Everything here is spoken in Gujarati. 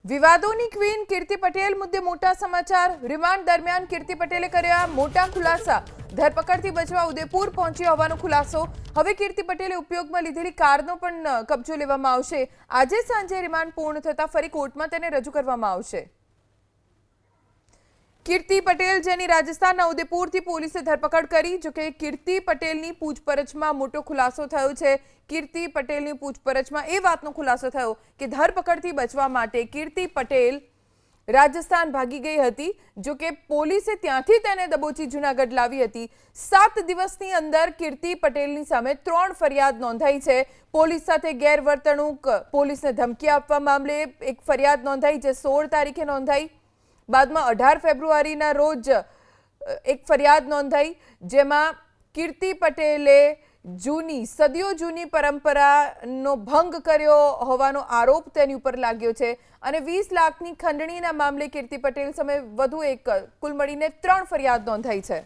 વિવાદોની ક્વીન કીર્તિ પટેલ મુદ્દે મોટા સમાચાર। રિમાન્ડ દરમિયાન કીર્તિ પટેલે કર્યા મોટા ખુલાસા। ધરપકડથી બચવા ઉદયપુર પહોંચ્યો હોવાનો ખુલાસો। હવે કીર્તિ પટેલે ઉપયોગમાં લીધેલી કારનો પણ કબજો લેવામાં આવશે। આજે સાંજે રિમાન્ડ પૂર્ણ થતા ફરી કોર્ટમાં તેને રજૂ કરવામાં આવશે। કીર્તિ પટેલ જેની રાજસ્થાનના ઉદયપુરથી પોલીસે ધરપકડ કરી। જો કે કીર્તિ પટેલની પૂછપરછમાં મોટો ખુલાસો થયો છે। કીર્તિ પટેલની પૂછપરછમાં એ વાતનો ખુલાસો થયો કે ધરપકડથી બચવા માટે કીર્તિ પટેલ રાજસ્થાન ભાગી ગઈ હતી। જો કે પોલીસે ત્યાંથી તેને દબોચી જૂનાગઢ લાવી હતી। 7 દિવસની અંદર કીર્તિ પટેલની સામે 3 ફરિયાદ નોંધાઈ છે। પોલીસ સાથે ગેરવર્તણૂક, પોલીસને ધમકી આપવા મામલે એક ફરિયાદ નોંધાઈ જે 16 તારીખે નોંધાઈ। બાદમાં 18 ફેબ્રુઆરીના રોજ એક ફરિયાદ નોંધાઈ જેમાં કીર્તિ પટેલે સદીઓ જૂની પરંપરાનો ભંગ કર્યો હોવાનો આરોપ તેની ઉપર લાગ્યો છે અને 20 લાખની ખંડણીના મામલે કીર્તિ પટેલ સામે વધુ એક કુલ મળીને 3 ફરિયાદ નોંધાઈ છે।